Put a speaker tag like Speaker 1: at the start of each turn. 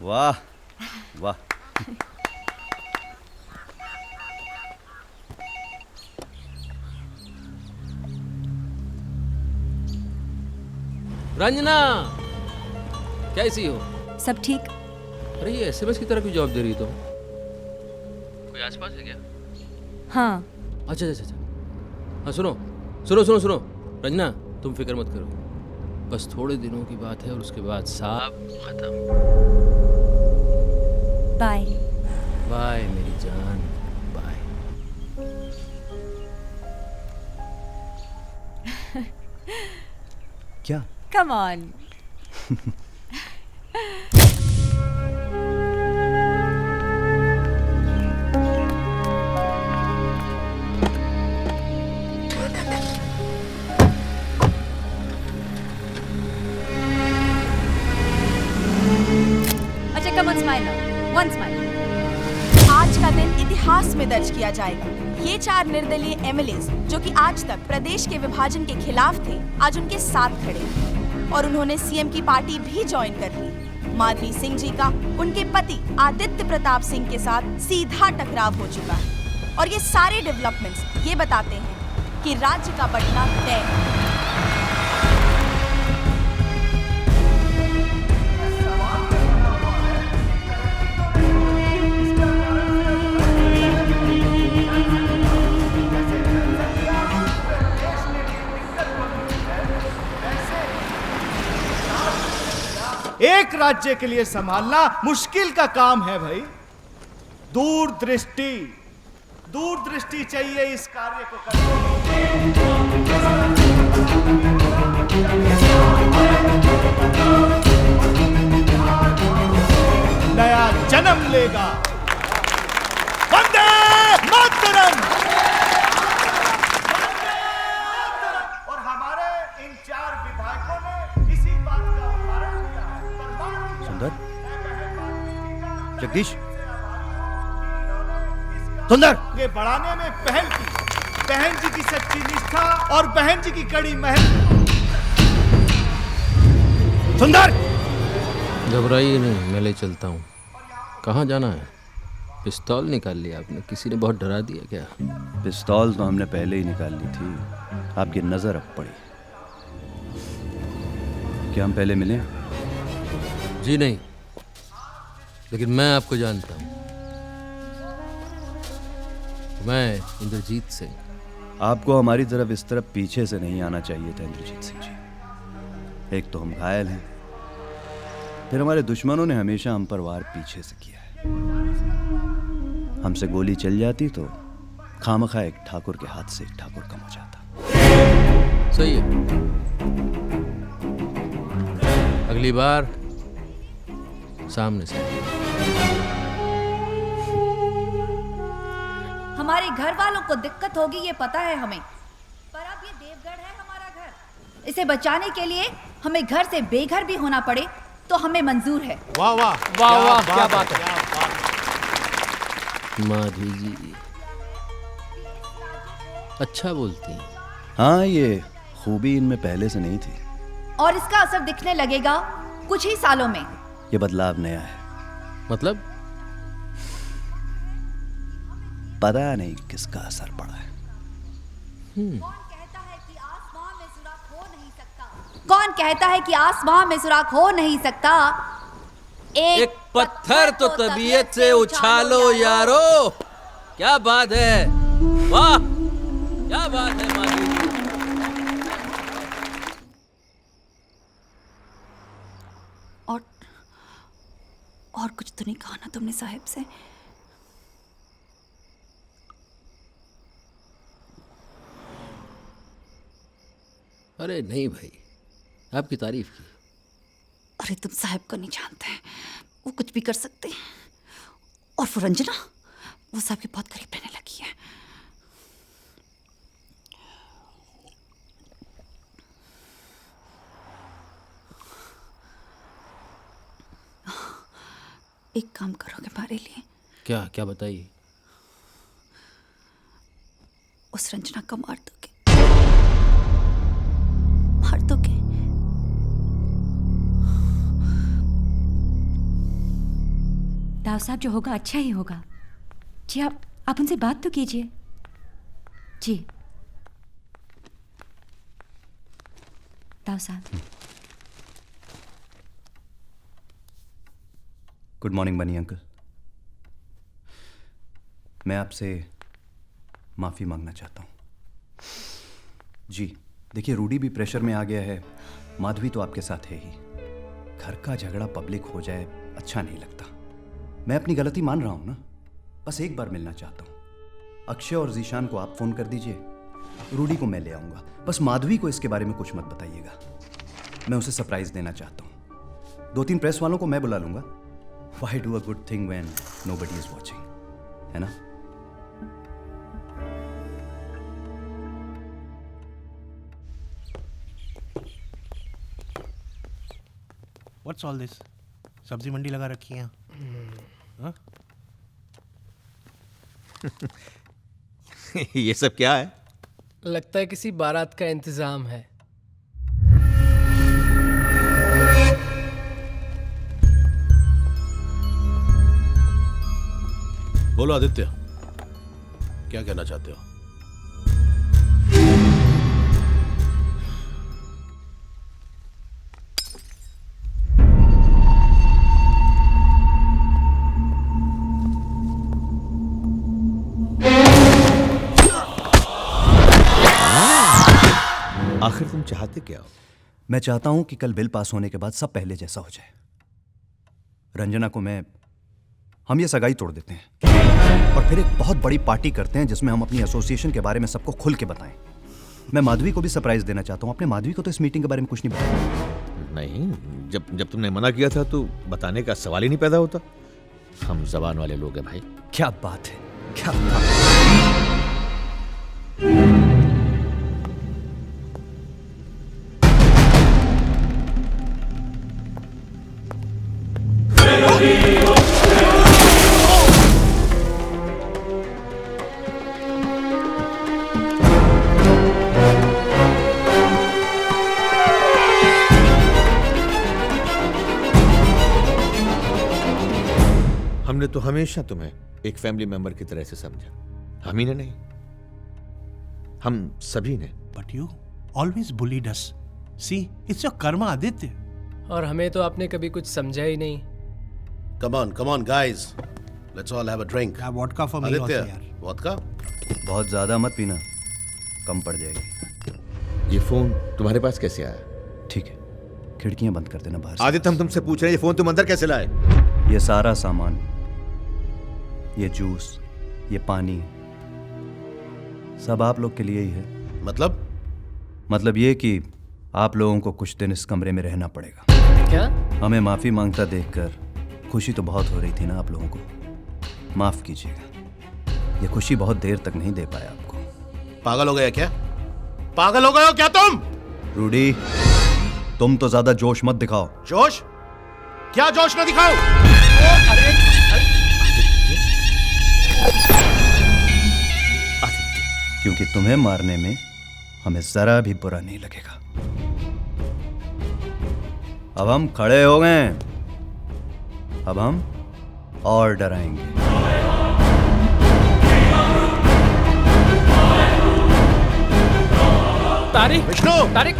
Speaker 1: वाह वाह।
Speaker 2: रंजना, कैसी हो?
Speaker 3: सब ठीक।
Speaker 2: अरे ये एसएमएस की तरह क्यों जवाब दे रही हो तुम? कोई आसपास है क्या?
Speaker 3: हाँ।
Speaker 2: अच्छा अच्छा अच्छा। हाँ सुनो सुनो सुनो सुनो रंजना, तुम फिक्र मत करो, बस थोड़े दिनों की बात है और उसके बाद सब खत्म।
Speaker 3: बाय।
Speaker 2: बाय मेरी जान, बाय।
Speaker 1: क्या?
Speaker 3: Come on. अच्छा come on, smile now, one smile.
Speaker 4: आज का दिन इतिहास में दर्ज किया जाएगा। ये 4 निर्दलीय एमएलएज जो कि आज तक प्रदेश के विभाजन के खिलाफ थे, आज उनके साथ खड़े हैं और उन्होंने सीएम की पार्टी भी ज्वाइन कर ली। माधवी सिंह जी का उनके पति आदित्य प्रताप सिंह के साथ सीधा टकराव हो चुका है और ये सारे डेवलपमेंट्स ये बताते हैं कि राज्य का बंटना तय है।
Speaker 5: एक राज्य के लिए संभालना मुश्किल का काम है भाई। दूरदृष्टि, दूरदृष्टि चाहिए इस कार्य को करने। नया जन्म लेगा। वंदे मातरम। और हमारे इन 4 विधायकों ने इसी बात का उदाहरण दिया है।
Speaker 1: सुंदर, जगदीश, सुंदर,
Speaker 5: ये बढ़ाने में पहल की, बहन जी की सच्ची निष्ठा और बहन जी की कड़ी मेहनत।
Speaker 1: सुंदर,
Speaker 2: घबराइए नहीं, मैं ले चलता हूँ। कहाँ जाना है? पिस्तौल निकाल लिया आपने? किसी ने बहुत डरा दिया क्या?
Speaker 1: पिस्तौल तो हमने पहले ही निकाल ली थी, आपकी नजर अब पड़ी। क्या हम पहले मिले?
Speaker 2: जी नहीं, लेकिन मैं आपको जानता हूँ। मैं इंद्रजीत सिंह।
Speaker 1: आपको हमारी तरफ इस तरफ पीछे से नहीं आना चाहिए था इंद्रजीत सिंह जी। एक तो हम घायल हैं, फिर हमारे दुश्मनों ने हमेशा हम पर वार पीछे से किया है। हमसे गोली चल जाती तो खामखा एक ठाकुर के हाथ से एक ठाकुर कम हो जाता।
Speaker 2: सही है, अगली बार सामने से।
Speaker 3: हमारे घर वालों को दिक्कत होगी ये पता है हमें, पर अब ये देवगढ़ है हमारा घर। इसे बचाने के लिए हमें घर से बेघर भी होना पड़े तो हमें मंजूर है।
Speaker 5: वाह वाह
Speaker 2: वाह वाह, क्या
Speaker 5: बात है।
Speaker 2: माधवी जी अच्छा बोलती हैं।
Speaker 1: हाँ, ये खूबी इनमें पहले से नहीं थी।
Speaker 3: और इसका असर दिखने लगेगा कुछ ही सालों में।
Speaker 1: ये बदलाव नया है,
Speaker 2: मतलब?
Speaker 1: पता नहीं किसका असर पड़ा है।
Speaker 3: कौन कहता है कि आसमां में सुराख हो नहीं सकता? कौन कहता है कि आसमां में सुराख हो नहीं सकता?
Speaker 2: एक पत्थर तो तबीयत से उछालो यारो। क्या बात है, वाह क्या बात है माधवी जी।
Speaker 3: और कुछ तो नहीं कहा ना तुमने साहब से?
Speaker 2: अरे नहीं भाई, आपकी तारीफ की।
Speaker 3: अरे तुम साहब को नहीं जानते, वो कुछ भी कर सकते हैं। और वो रंजना, वो साहब के बहुत करीब रहने लगी है। एक काम करोगे हमारे लिए?
Speaker 2: क्या क्या बताइए।
Speaker 3: उस रंजना को मार दोगे? मार दोगे?
Speaker 6: साहब जो होगा अच्छा ही होगा। जी आप उनसे बात तो कीजिए। जी ताऊ साहब।
Speaker 1: गुड मॉर्निंग बनी अंकल। मैं आपसे माफ़ी मांगना चाहता हूँ। जी देखिए, रूडी भी प्रेशर में आ गया है, माधवी तो आपके साथ है ही। घर का झगड़ा पब्लिक हो जाए अच्छा नहीं लगता। मैं अपनी गलती मान रहा हूँ ना, बस एक बार मिलना चाहता हूँ। अक्षय और जीशान को आप फ़ोन कर दीजिए, रूडी को मैं ले आऊँगा। बस माधवी को इसके बारे में कुछ मत बताइएगा, मैं उसे सरप्राइज़ देना चाहता हूँ। 2-3 प्रेस वालों को मैं बुला लूँगा। Why do a good thing when nobody is watching? है ना?
Speaker 7: What's all this? सब्जी मंडी लगा रखी है। हाँ?
Speaker 8: ये सब क्या है?
Speaker 9: लगता है किसी बारात का इंतजाम है।
Speaker 8: बोलो आदित्य, क्या कहना चाहते हो? आखिर तुम चाहते क्या हो?
Speaker 1: मैं चाहता हूं कि कल बिल पास होने के बाद सब पहले जैसा हो जाए। रंजना को हम ये सगाई तोड़ देते हैं और फिर एक बहुत बड़ी पार्टी करते हैं जिसमें हम अपनी एसोसिएशन के बारे में सबको खुल के बताएं। मैं माधवी को भी सरप्राइज देना चाहता हूं। अपने माधवी को तो इस मीटिंग के बारे में कुछ नहीं बताया।
Speaker 8: नहीं, जब तुमने मना किया था तो बताने का सवाल ही नहीं पैदा होता। हम जबान वाले लोग हैं भाई।
Speaker 1: क्या बात है, क्या बात है।
Speaker 8: हमने तो हमेशा तुम्हें एक फैमिली मेंबर की तरह से समझा। हम ही ने नहीं, हम सभी ने।
Speaker 7: But you always bullied us. See, it's your karma, Aditya.
Speaker 9: और हमें तो आपने कभी कुछ समझा ही नहीं।
Speaker 10: Come on, guys. Let's all have a drink.
Speaker 7: Yeah, vodka for me also, यार।
Speaker 10: vodka?
Speaker 1: बहुत ज्यादा मत पीना, कम पड़ जाएगी।
Speaker 8: ये फोन तुम्हारे पास कैसे आया?
Speaker 1: ठीक है, खिड़कियां बंद कर देना बाहर से।
Speaker 8: आदित्य, हम तुमसे पूछ रहे हैं, ये फोन तुम अंदर कैसे लाए?
Speaker 1: ये सारा सामान, ये जूस, ये पानी, सब आप लोग के लिए ही है।
Speaker 10: मतलब
Speaker 1: ये कि आप लोगों को कुछ दिन इस कमरे में रहना पड़ेगा।
Speaker 9: क्या?
Speaker 1: हमें माफी मांगता देखकर खुशी तो बहुत हो रही थी ना आप लोगों को। माफ कीजिएगा, ये खुशी बहुत देर तक नहीं दे पाया आपको।
Speaker 10: पागल हो गया क्या? पागल हो गए हो क्या तुम?
Speaker 1: रूडी, तुम तो ज्यादा जोश मत दिखाओ।
Speaker 10: जोश? क्या जोश ना दिखाओ?
Speaker 1: क्योंकि तुम्हें मारने में हमें जरा भी बुरा नहीं लगेगा। अब हम खड़े हो गए, अब हम और डराएंगे।
Speaker 9: तारिक,
Speaker 10: विष्णु!
Speaker 9: तारिक!